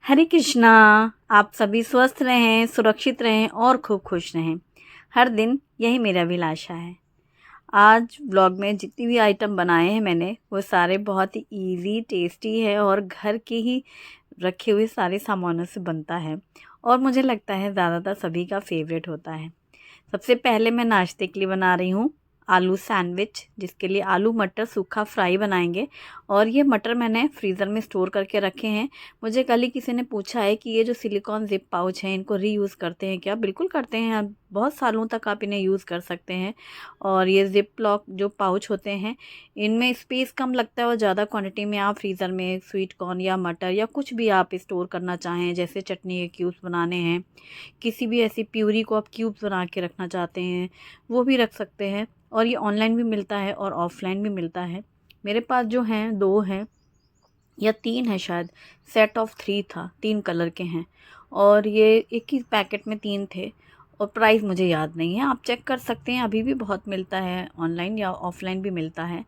हरे कृष्णा। आप सभी स्वस्थ रहें, सुरक्षित रहें और खूब खुश रहें। हर दिन यही मेरा अभिलाषा है। आज व्लॉग में जितनी भी आइटम बनाए हैं मैंने, वो सारे बहुत ही इजी, टेस्टी है और घर के ही रखे हुए सारे सामानों से बनता है और मुझे लगता है ज़्यादातर सभी का फेवरेट होता है। सबसे पहले मैं नाश्ते के लिए बना रही हूँ आलू सैंडविच, जिसके लिए आलू मटर सूखा फ्राई बनाएंगे। और ये मटर मैंने फ्रीज़र में स्टोर करके रखे हैं। मुझे कल ही किसी ने पूछा है कि ये जो सिलिकॉन ज़िप पाउच हैं इनको रीयूज़ करते हैं क्या? बिल्कुल करते हैं, आप बहुत सालों तक आप इन्हें यूज़ कर सकते हैं। और ये ज़िप लॉक जो पाउच होते हैं, इनमें स्पेस कम लगता है और ज़्यादा क्वांटिटी में आप फ्रीज़र में स्वीट कॉर्न या मटर या कुछ भी आप स्टोर करना चाहें, जैसे चटनी के क्यूब्स बनाने हैं, किसी भी ऐसी प्यूरी को आप क्यूब्स बना के रखना चाहते हैं, वो भी रख सकते हैं। और ये ऑनलाइन भी मिलता है और ऑफ़लाइन भी मिलता है। मेरे पास जो हैं 2 हैं या 3 है शायद, सेट ऑफ 3 था, 3 कलर के हैं और ये एक ही पैकेट में 3 थे। और प्राइस मुझे याद नहीं है, आप चेक कर सकते हैं, अभी भी बहुत मिलता है, ऑनलाइन या ऑफ़लाइन भी मिलता है।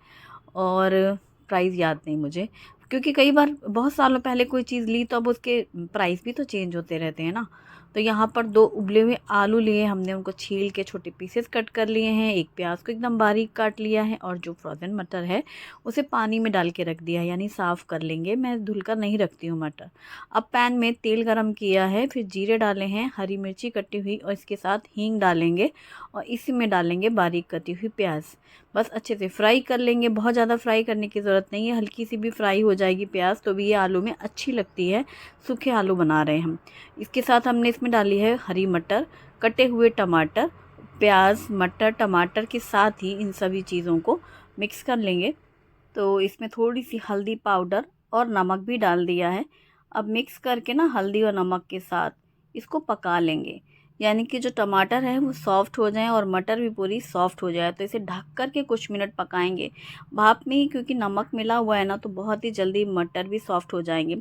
और प्राइस याद नहीं मुझे, क्योंकि कई बार बहुत सालों पहले कोई चीज़ ली तो अब उसके प्राइस भी तो चेंज होते रहते हैं ना। तो यहाँ पर 2 उबले हुए आलू लिए हमने, उनको छील के छोटे पीसेस कट कर लिए हैं। एक प्याज को एकदम बारीक काट लिया है और जो फ्रोज़न मटर है उसे पानी में डाल के रख दिया है, यानी साफ़ कर लेंगे। मैं धुलकर नहीं रखती हूँ मटर। अब पैन में तेल गरम किया है, फिर जीरे डाले हैं, हरी मिर्ची कटी हुई और इसके साथ हींग डालेंगे और इसी में डालेंगे बारीक कटी हुई प्याज। बस अच्छे से फ्राई कर लेंगे, बहुत ज़्यादा फ्राई करने की ज़रूरत नहीं है, हल्की सी भी फ्राई हो जाएगी प्याज तो भी ये आलू में अच्छी लगती है। सूखे आलू बना रहे हैं हम। इसके साथ हमने इसमें डाली है हरी मटर, कटे हुए टमाटर, प्याज, मटर, टमाटर के साथ ही इन सभी चीज़ों को मिक्स कर लेंगे। तो इसमें थोड़ी सी हल्दी पाउडर और नमक भी डाल दिया है। अब मिक्स करके ना हल्दी और नमक के साथ इसको पका लेंगे, यानी कि जो टमाटर है वो सॉफ्ट हो जाए और मटर भी पूरी सॉफ्ट हो जाए। तो इसे ढक कर के कुछ मिनट पकाएंगे भाप में ही, क्योंकि नमक मिला हुआ है ना, तो बहुत ही जल्दी मटर भी सॉफ्ट हो जाएंगे।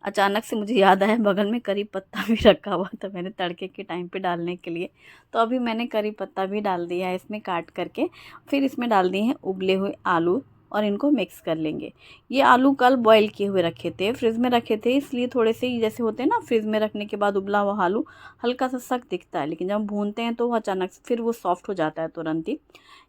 अचानक से मुझे याद आया, बगल में करी पत्ता भी रखा हुआ था मैंने तड़के के टाइम पे डालने के लिए, तो अभी मैंने करी पत्ता भी डाल दिया है इसमें काट करके। फिर इसमें डाल दिए हैं उबले हुए आलू और इनको मिक्स कर लेंगे। ये आलू कल बॉईल किए हुए रखे थे, फ्रिज में रखे थे, इसलिए थोड़े से जैसे होते हैं ना, फ्रिज में रखने के बाद उबला हुआ आलू हल्का सा सख्त दिखता है, लेकिन जब हम भूनते हैं तो वो अचानक से फिर वो सॉफ्ट हो जाता है तुरंत ही।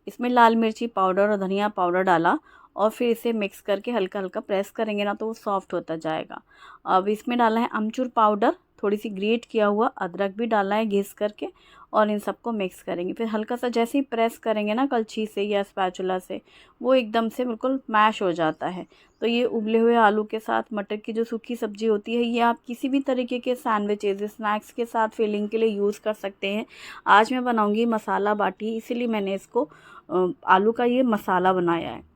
इसमें लाल मिर्ची पाउडर और धनिया पाउडर डाला और फिर इसे मिक्स करके हल्का हल्का प्रेस करेंगे ना, तो वो सॉफ्ट होता जाएगा। अब इसमें डाला है अमचूर पाउडर, थोड़ी सी ग्रेट किया हुआ अदरक भी डाला है घिस करके, और इन सबको मिक्स करेंगे। फिर हल्का सा जैसे ही प्रेस करेंगे ना कलछी से या स्पैचुला से, वो एकदम से बिल्कुल मैश हो जाता है। तो ये उबले हुए आलू के साथ मटर की जो सूखी सब्जी होती है, ये आप किसी भी तरीके के सैंडविचेज, स्नैक्स के साथ फिलिंग के लिए यूज़ कर सकते हैं। आज मैं बनाऊंगी मसाला बाटी, इसीलिए मैंने इसको आलू का ये मसाला बनाया है।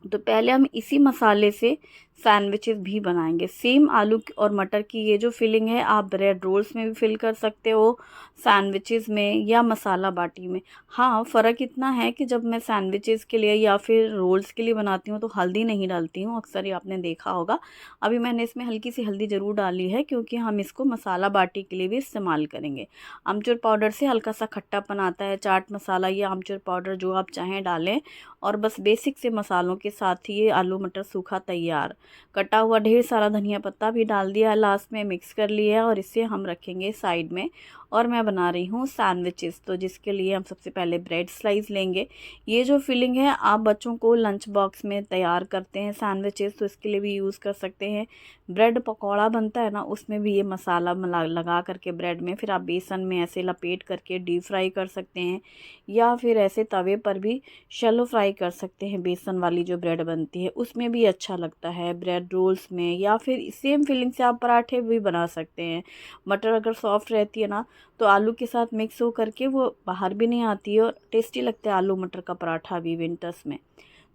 तो पहले हम इसी मसाले से सैंडविचेस भी बनाएंगे। सेम आलू और मटर की ये जो फिलिंग है आप ब्रेड रोल्स में भी फिल कर सकते हो, सैंडविचेस में या मसाला बाटी में। हाँ, फ़र्क इतना है कि जब मैं सैंडविचेस के लिए या फिर रोल्स के लिए बनाती हूँ तो हल्दी नहीं डालती हूँ, अक्सर ये आपने देखा होगा। अभी मैंने इसमें हल्की सी हल्दी ज़रूर डाली है, क्योंकि हम इसको मसाला बाटी के लिए भी इस्तेमाल करेंगे। आमचूर पाउडर से हल्का सा खट्टापन आता है, चाट मसाला या आमचूर पाउडर जो आप चाहें डालें, और बस बेसिक से मसालों के साथ ही ये आलू मटर सूखा तैयार। कटा हुआ ढेर सारा धनिया पत्ता भी डाल दिया है, लास्ट में मिक्स कर लिया है और इसे हम रखेंगे साइड में। और मैं बना रही हूँ सैंडविचेस, तो जिसके लिए हम सबसे पहले ब्रेड स्लाइस लेंगे। ये जो फिलिंग है आप बच्चों को लंच बॉक्स में तैयार करते हैं सैंडविचेस, तो इसके लिए भी यूज़ कर सकते हैं। ब्रेड पकौड़ा बनता है ना, उसमें भी ये मसाला लगा करके ब्रेड में फिर आप बेसन में ऐसे लपेट करके डीप फ्राई कर सकते हैं, या फिर ऐसे तवे पर भी शैलो फ्राई कर सकते हैं। बेसन वाली जो ब्रेड बनती है उसमें भी अच्छा लगता है, ब्रेड रोल्स में, या फिर सेम फिलिंग से आप पराठे भी बना सकते हैं। मटर अगर सॉफ्ट रहती है ना, तो आलू के साथ मिक्स हो करके वो बाहर भी नहीं आती है और टेस्टी लगता है आलू मटर का पराठा भी विंटर्स में।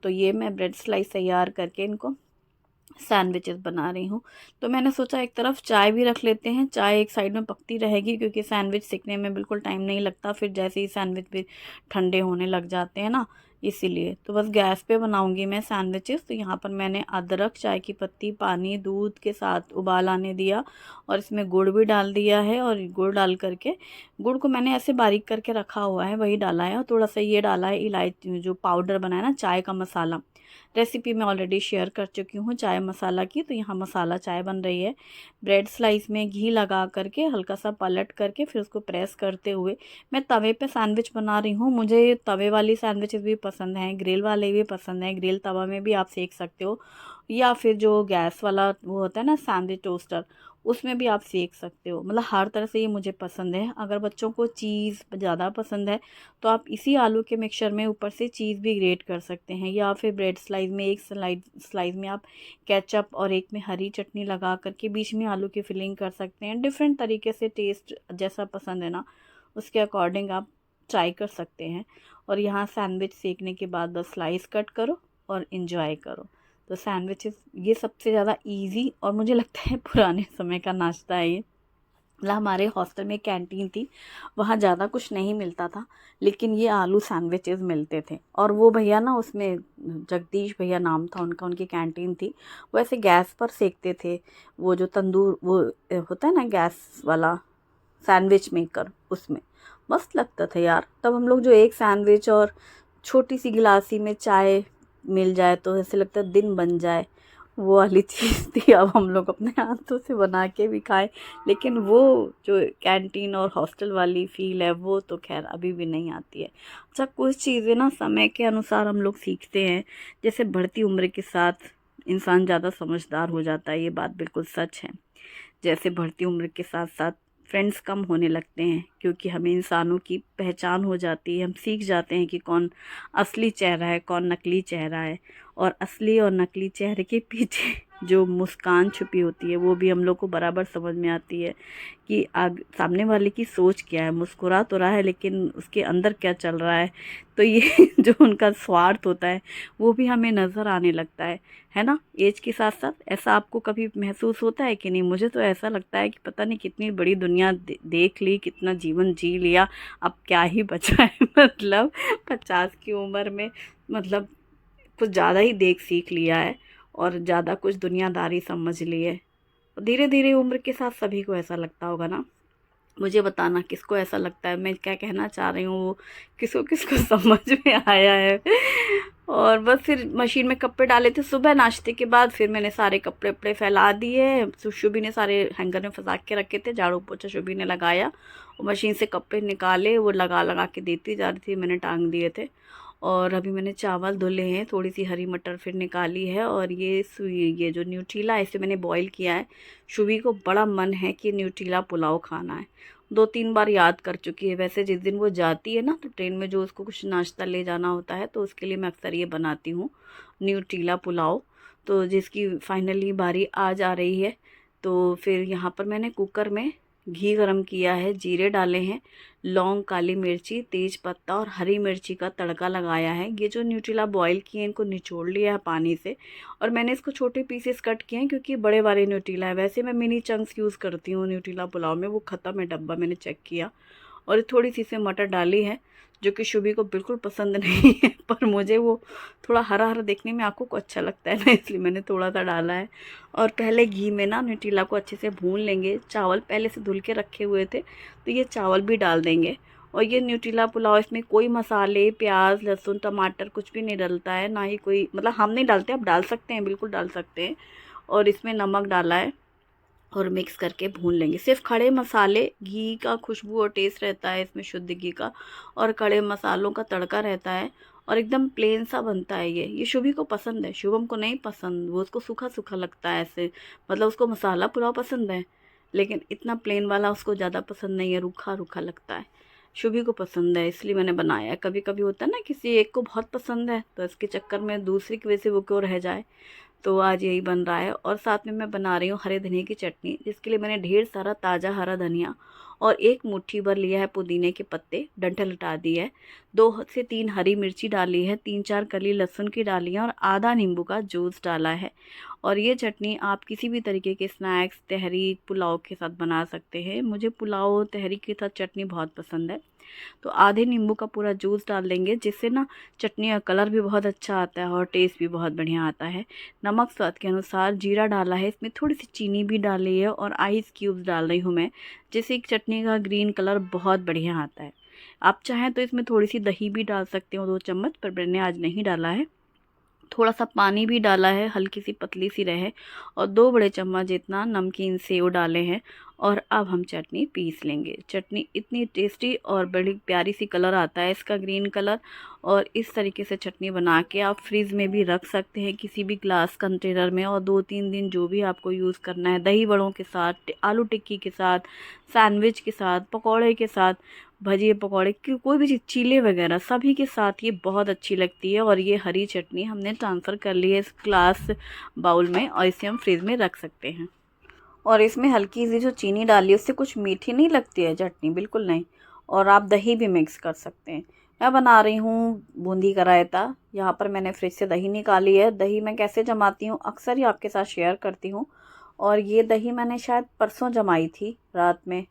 तो ये मैं ब्रेड स्लाइस तैयार करके इनको सैंडविचेस बना रही हूँ। तो मैंने सोचा एक तरफ चाय भी रख लेते हैं, चाय एक साइड में पकती रहेगी, क्योंकि सैंडविच सेकने में बिल्कुल टाइम नहीं लगता, फिर जैसे ही सैंडविच भी ठंडे होने लग जाते हैं ना, इसीलिए। तो बस गैस पे बनाऊंगी मैं सैंडविचेस। तो यहाँ पर मैंने अदरक, चाय की पत्ती, पानी, दूध के साथ उबाल आने दिया और इसमें गुड़ भी डाल दिया है। और गुड़ डाल करके, गुड़ को मैंने ऐसे बारीक करके रखा हुआ है, वही डाला है, और थोड़ा सा ये डाला है इलायची जो पाउडर बनाया ना चाय का मसाला, रेसिपी मैं ऑलरेडी शेयर कर चुकी हूँ चाय मसाला की। तो यहाँ मसाला चाय बन रही है। ब्रेड स्लाइस में घी लगा करके हल्का सा पलट करके फिर उसको प्रेस करते हुए मैं तवे पे सैंडविच बना रही हूँ। मुझे तवे वाली सैंडविचेस भी पसंद हैं, ग्रिल वाले भी पसंद हैं। ग्रिल तवा में भी आप सेक सकते हो, या फिर जो गैस वाला वो होता है ना सैंडविच टोस्टर, उसमें भी आप सेक सकते हो। मतलब हर तरह से ये मुझे पसंद है। अगर बच्चों को चीज़ ज़्यादा पसंद है तो आप इसी आलू के मिक्सचर में ऊपर से चीज़ भी ग्रेट कर सकते हैं, या फिर ब्रेड स्लाइस में एक स्लाइस में आप केचप और एक में हरी चटनी लगा करके बीच में आलू की फिलिंग कर सकते हैं। डिफरेंट तरीके से टेस्ट जैसा पसंद है ना उसके अकॉर्डिंग आप ट्राई कर सकते हैं। और यहाँ सैंडविच सेकने के बाद बस स्लाइस कट करो और इन्जॉय करो। तो सैंडविचेस ये सबसे ज़्यादा इजी और मुझे लगता है पुराने समय का नाश्ता है ये। मतलब हमारे हॉस्टल में कैंटीन थी, वहाँ ज़्यादा कुछ नहीं मिलता था, लेकिन ये आलू सैंडविचेस मिलते थे। और वो भैया ना उसमें जगदीश भैया नाम था उनका, उनकी कैंटीन थी। वो ऐसे गैस पर सेकते थे, वो जो तंदूर वो होता है ना गैस वाला सैंडविच मेकर, उसमें मस्त लगता था यार। तब हम लोग जो एक सैंडविच और छोटी सी गिलासी में चाय मिल जाए तो ऐसे लगता है दिन बन जाए, वो वाली चीज़ थी। अब हम लोग अपने हाथों से बना के भी खाएं, लेकिन वो जो कैंटीन और हॉस्टल वाली फ़ील है वो तो खैर अभी भी नहीं आती है। अच्छा, कुछ चीज़ें ना समय के अनुसार हम लोग सीखते हैं। जैसे बढ़ती उम्र के साथ इंसान ज़्यादा समझदार हो जाता है, ये बात बिल्कुल सच है। जैसे बढ़ती उम्र के साथ साथ फ्रेंड्स कम होने लगते हैं, क्योंकि हमें इंसानों की पहचान हो जाती है। हम सीख जाते हैं कि कौन असली चेहरा है, कौन नकली चेहरा है। और असली और नकली चेहरे के पीछे जो मुस्कान छुपी होती है वो भी हम लोग को बराबर समझ में आती है कि सामने वाले की सोच क्या है। मुस्कुरा तो रहा है लेकिन उसके अंदर क्या चल रहा है। तो ये जो उनका स्वार्थ होता है वो भी हमें नज़र आने लगता है ना, एज के साथ साथ। ऐसा आपको कभी महसूस होता है कि नहीं? मुझे तो ऐसा लगता है कि पता नहीं कितनी बड़ी दुनिया देख ली, कितना जीवन जी लिया, अब क्या ही बचा है। मतलब 50 की उम्र में मतलब कुछ ज़्यादा ही देख सीख लिया है और ज़्यादा कुछ दुनियादारी समझ ली है। धीरे धीरे उम्र के साथ सभी को ऐसा लगता होगा ना। मुझे बताना किसको ऐसा लगता है, मैं क्या कहना चाह रही हूँ वो किसको किसको समझ में आया है। और बस फिर मशीन में कपड़े डाले थे सुबह नाश्ते के बाद, फिर मैंने सारे कपड़े वपड़े फैला दिए। शुभी ने सारे हैंगर में फंसा के रखे थे, झाड़ू पोछा शुभी ने लगाया और मशीन से कपड़े निकाले, वो लगा लगा के देती जा रही थी, मैंने टांग दिए थे। और अभी मैंने चावल धुले हैं, थोड़ी सी हरी मटर फिर निकाली है, और ये जो न्यूट्रीला है इसे मैंने बॉईल किया है। शुभी को बड़ा मन है कि न्यूट्रीला पुलाव खाना है, 2-3 बार याद कर चुकी है। वैसे जिस दिन वो जाती है ना तो ट्रेन में जो उसको कुछ नाश्ता ले जाना होता है तो उसके लिए मैं अक्सर ये बनाती हूँ न्यूट्रीला पुलाव। तो जिसकी फाइनली बारी आ जा रही है, तो फिर यहाँ पर मैंने कुकर में घी गरम किया है, जीरे डाले हैं, लौंग, काली मिर्ची, तेज पत्ता और हरी मिर्ची का तड़का लगाया है। ये जो न्यूट्रीला बॉईल किए हैं इनको निचोड़ लिया है पानी से, और मैंने इसको छोटे पीसेस कट किए हैं क्योंकि बड़े वाले न्यूट्रीला है। वैसे मैं मिनी चंक्स यूज़ करती हूँ न्यूट्रीला पुलाव में, वो ख़त्म है डब्बा, मैंने चेक किया। और थोड़ी सी इसमें मटर डाली है जो कि शुभी को बिल्कुल पसंद नहीं है, पर मुझे वो थोड़ा हरा हरा देखने में आँखों को अच्छा लगता है ना, इसलिए मैंने थोड़ा सा डाला है। और पहले घी में ना न्यूट्रीला को अच्छे से भून लेंगे। चावल पहले से धुल के रखे हुए थे तो ये चावल भी डाल देंगे। और ये न्यूट्रीला पुलाव, इसमें कोई मसाले, प्याज, लहसुन, टमाटर कुछ भी नहीं डलता है, ना ही कोई, मतलब हम नहीं डालते, आप डाल सकते हैं, बिल्कुल डाल सकते हैं। और इसमें नमक डाला है और मिक्स करके भून लेंगे। सिर्फ खड़े मसाले, घी का खुशबू और टेस्ट रहता है इसमें, शुद्ध घी का, और खड़े मसालों का तड़का रहता है, और एकदम प्लेन सा बनता है ये शुभी को पसंद है। शुभम को नहीं पसंद, वो उसको सूखा सूखा लगता है ऐसे, मतलब उसको मसाला पुलाव पसंद है लेकिन इतना प्लेन वाला उसको ज़्यादा पसंद नहीं है, रूखा रूखा लगता है। शुभी को पसंद है इसलिए मैंने बनाया है। कभी कभी होता है ना किसी एक को बहुत पसंद है तो इसके चक्कर में दूसरी की वजह से वो क्यों रह जाए। तो आज यही बन रहा है। और साथ में मैं बना रही हूँ हरे धनिया की चटनी, जिसके लिए मैंने ढेर सारा ताज़ा हरा धनिया और 1 मुट्ठी भर लिया है पुदीने के पत्ते, डंठल हटा दी है, 2 से 3 हरी मिर्ची डाली है, 3-4 कली लहसुन की डाली है और आधा नींबू का जूस डाला है। और ये चटनी आप किसी भी तरीके के स्नैक्स, तहरी, पुलाव के साथ बना सकते हैं। मुझे पुलाव तहरी के साथ चटनी बहुत पसंद है। तो आधे नींबू का पूरा जूस डाल देंगे, जिससे ना चटनी का कलर भी बहुत अच्छा आता है और टेस्ट भी बहुत बढ़िया आता है। नमक स्वाद के अनुसार, जीरा डाला है, इसमें थोड़ी सी चीनी भी डाली है और आइस क्यूब्स डाल रही हूँ मैं, जिससे एक चटनी का ग्रीन कलर बहुत बढ़िया आता है। आप चाहें तो इसमें थोड़ी सी दही भी डाल सकते हो, 2 चम्मच, पर मैंने आज नहीं डाला है। थोड़ा सा पानी भी डाला है, हल्की सी पतली सी रहे, और 2 बड़े चम्मच जितना नमकीन सेव डाले हैं। और अब हम चटनी पीस लेंगे। चटनी इतनी टेस्टी और बड़ी प्यारी सी कलर आता है इसका, ग्रीन कलर। और इस तरीके से चटनी बना के आप फ्रिज में भी रख सकते हैं किसी भी ग्लास कंटेनर में, और 2-3 दिन जो भी आपको यूज़ करना है, दही बड़ों के साथ, आलू टिक्की के साथ, सैंडविच के साथ, पकौड़े के साथ, भजिए पकौड़े की कोई भी चीज़, चीले वगैरह सभी के साथ ये बहुत अच्छी लगती है। और ये हरी चटनी हमने ट्रांसफ़र कर ली है इस ग्लास बाउल में, और इसे हम फ्रिज में रख सकते हैं। और इसमें हल्की सी जो चीनी डाली है उससे कुछ मीठी नहीं लगती है चटनी, बिल्कुल नहीं। और आप दही भी मिक्स कर सकते हैं। मैं बना रही हूँ बूंदी का रायता। यहाँ पर मैंने फ्रिज से दही निकाली है। दही मैं कैसे जमाती हूँ अक्सर ही आपके साथ शेयर करती हूँ। और ये दही मैंने शायद परसों जमाई थी रात में।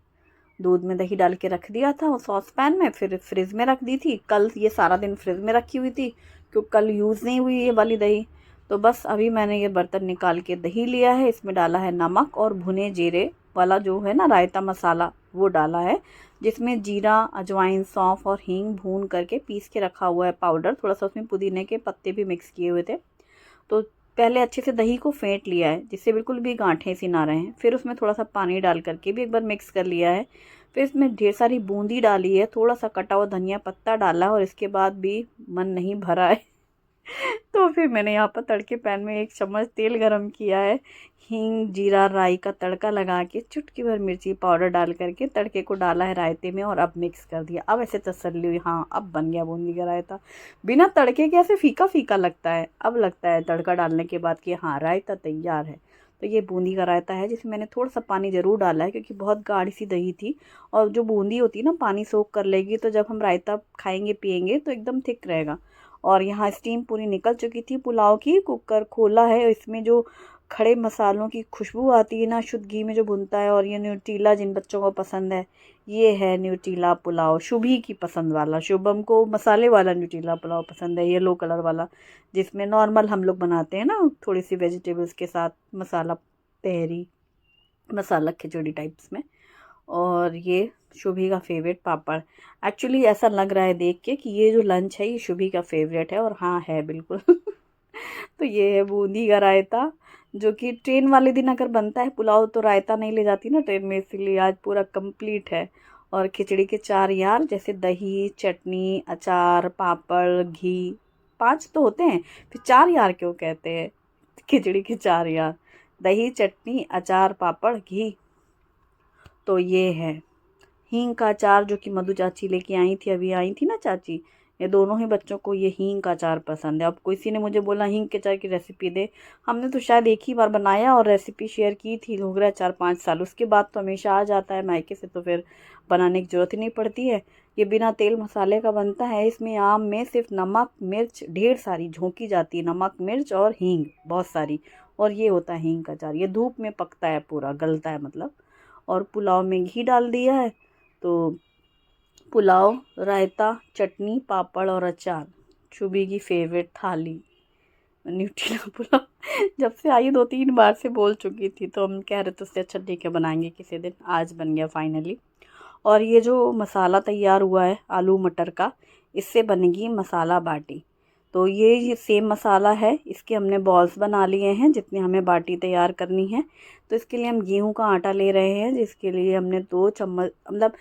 दूध में दही डाल के रख दिया था और सॉस पैन में, फिर फ्रिज में रख दी थी। कल ये सारा दिन फ्रिज में रखी हुई थी क्योंकि कल यूज़ नहीं हुई ये वाली दही। तो बस अभी मैंने ये बर्तन निकाल के दही लिया है, इसमें डाला है नमक और भुने जीरे वाला जो है ना रायता मसाला, वो डाला है, जिसमें जीरा, अजवाइन, सौंफ और हींग भून करके पीस के रखा हुआ है पाउडर। थोड़ा सा उसमें पुदीने के पत्ते भी मिक्स किए हुए थे। तो पहले अच्छे से दही को फेंट लिया है जिससे बिल्कुल भी गांठें सी ना रहें। फिर उसमें थोड़ा सा पानी डाल करके भी एक बार मिक्स कर लिया है। फिर इसमें ढेर सारी बूंदी डाली है, थोड़ा सा कटा हुआ धनिया पत्ता डाला है, और इसके बाद भी मन नहीं भरा है तो फिर मैंने यहाँ पर तड़के पैन में 1 चम्मच तेल गरम किया है। हींग, जीरा, राई का तड़का लगा के चुटकी भर मिर्ची पाउडर डाल करके तड़के को डाला है रायते में, और अब मिक्स कर दिया। अब ऐसे तसल्ली हुई, हाँ अब बन गया बूंदी का रायता। बिना तड़के के ऐसे फीका फीका लगता है, अब लगता है तड़का डालने के बाद कि हाँ रायता तैयार है। तो ये बूंदी का रायता है जिसमें मैंने थोड़ा सा पानी ज़रूर डाला है क्योंकि बहुत गाढ़ी सी दही थी, और जो बूंदी होती है ना पानी सोख कर लेगी, तो जब हम रायता खाएंगे पियेंगे तो एकदम थिक रहेगा। और यहाँ स्टीम पूरी निकल चुकी थी पुलाव की। कुकर खोला है, इसमें जो खड़े मसालों की खुशबू आती है ना शुद्ध घी में जो भुनता है, और ये न्यूट्रीला जिन बच्चों को पसंद है, ये है न्यूट्रीला पुलाव, शुभी की पसंद वाला। शुभम को मसाले वाला न्यूट्रीला पुलाव पसंद है, येलो कलर वाला, जिसमें नॉर्मल हम लोग बनाते हैं ना थोड़ी सी वेजिटेबल्स के साथ, मसाला तहरी, मसाला खिचड़ी टाइप्स में। और ये शुभी का फेवरेट पापड़। एक्चुअली ऐसा लग रहा है देख के कि ये जो लंच है ये शुभी का फेवरेट है, और हाँ है बिल्कुल तो ये है बूंदी का रायता, जो कि ट्रेन वाले दिन अगर बनता है पुलाव तो रायता नहीं ले जाती ना ट्रेन में, इसीलिए आज पूरा कंप्लीट है। और खिचड़ी के 4 यार, जैसे दही, चटनी, अचार, पापड़, घी, 5 तो होते हैं, फिर 4 यार क्यों कहते हैं? खिचड़ी के 4 यार, दही, चटनी, अचार, पापड़, घी। तो ये है हींग का अचार जो कि मधु चाची लेके आई थी, अभी आई थी ना चाची, ये दोनों ही बच्चों को ये हींग का अचार पसंद है। अब किसी ने मुझे बोला हींग के अचार की रेसिपी दे, हमने तो शायद एक ही बार बनाया और रेसिपी शेयर की थी, हो गया 4-5 साल, उसके बाद तो हमेशा आ जाता है मायके से, तो फिर बनाने की ज़रूरत ही नहीं पड़ती है। ये बिना तेल मसाले का बनता है। इसमें आम में सिर्फ नमक मिर्च ढेर सारी झोंकी जाती है, नमक मिर्च और हींग बहुत सारी, और ये होता है हींग का अचार। ये धूप में पकता है, पूरा गलता है मतलब। और पुलाव में घी डाल दिया है, तो पुलाव, रायता, चटनी, पापड़ और अचार, शुभी की फेवरेट थाली न्यूट्रीला पुलाव जब से आई 2-3 बार से बोल चुकी थी, तो हम कह रहे थे उससे अच्छा ठीक है बनाएंगे किसी दिन, आज बन गया फाइनली। और ये जो मसाला तैयार हुआ है आलू मटर का, इससे बनेगी मसाला बाटी। तो ये सेम मसाला है, इसके हमने बॉल्स बना लिए हैं जितने हमें बाटी तैयार करनी है। तो इसके लिए हम गेहूं का आटा ले रहे हैं, जिसके लिए हमने 2 चम्मच मतलब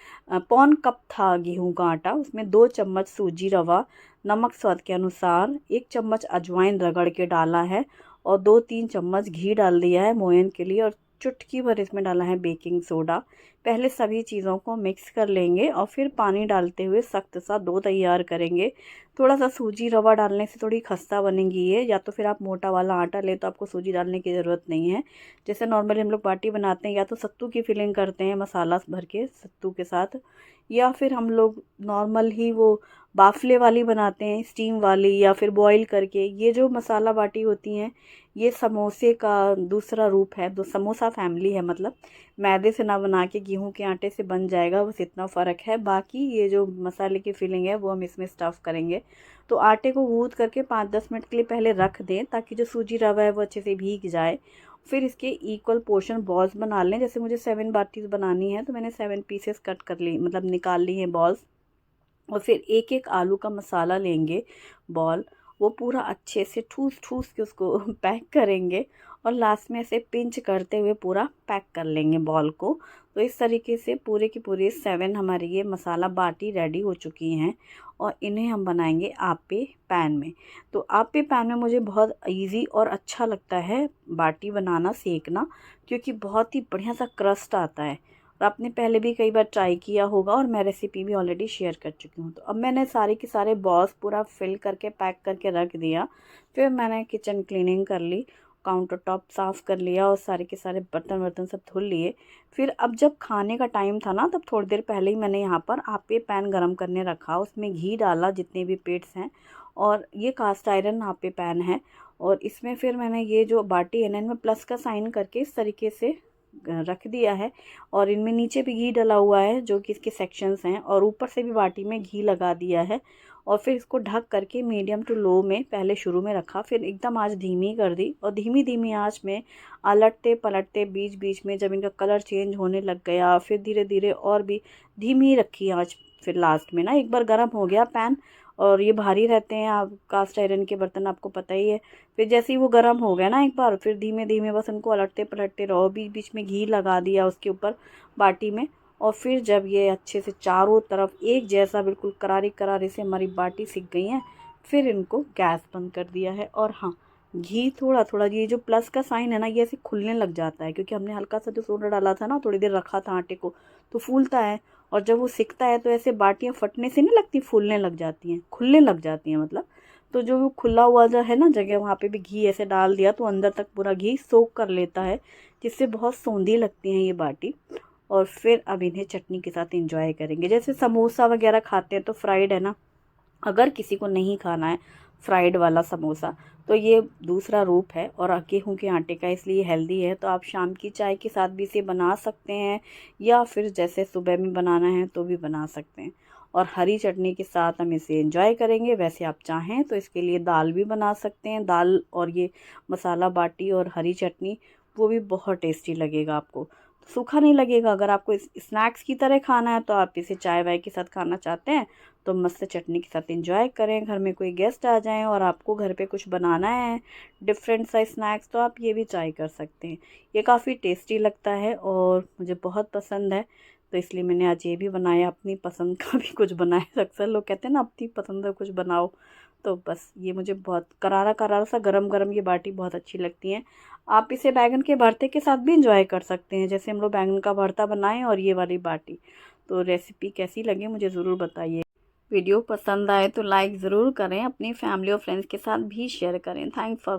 पौन कप था गेहूं का आटा, उसमें 2 चम्मच सूजी रवा, नमक स्वाद के अनुसार, 1 चम्मच अजवाइन रगड़ के डाला है, और 2-3 चम्मच घी डाल दिया है मोयन के लिए, और चुटकी भर इसमें डाला है बेकिंग सोडा। पहले सभी चीज़ों को मिक्स कर लेंगे और फिर पानी डालते हुए सख्त सा डो तैयार करेंगे। थोड़ा सा सूजी रवा डालने से थोड़ी खस्ता बनेगी ये, या तो फिर आप मोटा वाला आटा ले तो आपको सूजी डालने की ज़रूरत नहीं है। जैसे नॉर्मली हम लोग बाटी बनाते हैं, या तो सत्तू की फिलिंग करते हैं मसाला भर के सत्तू के साथ, या फिर हम लोग नॉर्मल ही वो बाफले वाली बनाते हैं, स्टीम वाली, या फिर बॉईल करके। ये जो मसाला बाटी होती हैं ये समोसे का दूसरा रूप है, दो समोसा फैमिली है, मतलब मैदे से ना बना के गेहूं के आटे से बन जाएगा, बस इतना फ़र्क है। बाकी ये जो मसाले की फिलिंग है वो हम इसमें स्टफ़ करेंगे। तो आटे को गूँथ करके 5-10 मिनट के लिए पहले रख दें ताकि जो सूजी रवा है वो अच्छे से भीग जाए। फिर इसके इक्वल पोर्शन बॉल्स बना लें। जैसे मुझे 7 बाटीज़ बनानी है तो मैंने 7 पीसेस कट कर ली, मतलब निकाल ली हैं बॉल्स। और फिर एक एक आलू का मसाला लेंगे बॉल, वो पूरा अच्छे से ठूस ठूस के उसको पैक करेंगे और लास्ट में ऐसे पिंच करते हुए पूरा पैक कर लेंगे बॉल को। तो इस तरीके से पूरे की पूरी 7 हमारी ये मसाला बाटी रेडी हो चुकी हैं और इन्हें हम बनाएंगे आप्पे पैन में। तो आप्पे पैन में मुझे बहुत इजी और अच्छा लगता है बाटी बनाना, सेकना, क्योंकि बहुत ही बढ़िया सा क्रस्ट आता है। और आपने पहले भी कई बार ट्राई किया होगा और मैं रेसिपी भी ऑलरेडी शेयर कर चुकी हूँ। तो अब मैंने सारे के सारे बॉल्स पूरा फिल करके पैक करके रख दिया। फिर मैंने किचन क्लीनिंग कर ली, काउंटर टॉप साफ़ कर लिया और सारे के सारे बर्तन वर्तन सब धुल लिए। फिर अब जब खाने का टाइम था ना, तब थोड़ी देर पहले ही मैंने यहाँ पर आप्पे पैन गरम करने रखा, उसमें घी डाला जितने भी पेट्स हैं, और ये कास्ट आयरन आप्पे पैन है। और इसमें फिर मैंने ये जो बाटी है ना, इनमें प्लस का साइन करके इस तरीके से रख दिया है। और इनमें नीचे भी घी डला हुआ है जो कि इसके सेक्शंस हैं, और ऊपर से भी बाटी में घी लगा दिया है। और फिर इसको ढक करके मीडियम टू लो में पहले शुरू में रखा, फिर एकदम आंच धीमी कर दी और धीमी धीमी आंच में अलटते पलटते बीच बीच में जब इनका कलर चेंज होने लग गया, फिर धीरे धीरे और भी धीमी रखी आंच। फिर लास्ट में ना एक बार गर्म हो गया पैन, और ये भारी रहते हैं, आप कास्ट आयरन के बर्तन आपको पता ही है। फिर जैसे ही वो गर्म हो गया ना एक बार, फिर धीमे धीमे बस उनको उलटते पलटते रहो, बीच बीच में घी लगा दिया उसके ऊपर बाटी में। और फिर जब ये अच्छे से चारों तरफ एक जैसा बिल्कुल करारी करारी से हमारी बाटी सिक गई है, फिर इनको गैस बंद कर दिया है। और हाँ, घी थोड़ा थोड़ा, ये जो प्लस का साइन है ना, ये ऐसे खुलने लग जाता है, क्योंकि हमने हल्का सा जो सोडा डाला था ना, थोड़ी देर रखा था आटे को, तो फूलता है। और जब वो सिकता है तो ऐसे बाटियाँ फटने से नहीं लगती, फूलने लग जाती हैं, खुलने लग जाती हैं मतलब। तो जो वो खुला हुआ जो है ना जगह, वहाँ पे भी घी ऐसे डाल दिया तो अंदर तक पूरा घी सोख कर लेता है, जिससे बहुत सौंधी लगती हैं ये बाटी। और फिर अब इन्हें चटनी के साथ इंजॉय करेंगे। जैसे समोसा वगैरह खाते हैं तो फ्राइड है ना, अगर किसी को नहीं खाना है फ्राइड वाला समोसा, तो ये दूसरा रूप है, और गेहूं के आटे का, इसलिए हेल्दी है। तो आप शाम की चाय के साथ भी इसे बना सकते हैं, या फिर जैसे सुबह में बनाना है तो भी बना सकते हैं। और हरी चटनी के साथ हम इसे एंजॉय करेंगे। वैसे आप चाहें तो इसके लिए दाल भी बना सकते हैं, दाल और ये मसाला बाटी और हरी चटनी, वो भी बहुत टेस्टी लगेगा आपको, सूखा नहीं लगेगा। अगर आपको स्नैक्स की तरह खाना है, तो आप इसे चाय वाय के साथ खाना चाहते हैं, तो मस्त चटनी के साथ एंजॉय करें। घर में कोई गेस्ट आ जाएं और आपको घर पे कुछ बनाना है डिफरेंट सा स्नैक्स, तो आप ये भी ट्राई कर सकते हैं। ये काफ़ी टेस्टी लगता है और मुझे बहुत पसंद है, तो इसलिए मैंने आज ये भी बनाया। अपनी पसंद का भी कुछ बनाया। अक्सर लोग कहते हैं ना अपनी पसंद का कुछ बनाओ, तो बस ये मुझे बहुत करारा करारा सा गरम गरम ये बाटी बहुत अच्छी लगती है। आप इसे बैंगन के भरते के साथ भी इंजॉय कर सकते हैं, जैसे हम लोग बैंगन का भरता बनाएं और ये वाली बाटी। तो रेसिपी कैसी लगी मुझे ज़रूर बताइए। वीडियो पसंद आए तो लाइक ज़रूर करें, अपनी फैमिली और फ्रेंड्स के साथ भी शेयर करें। Thanks for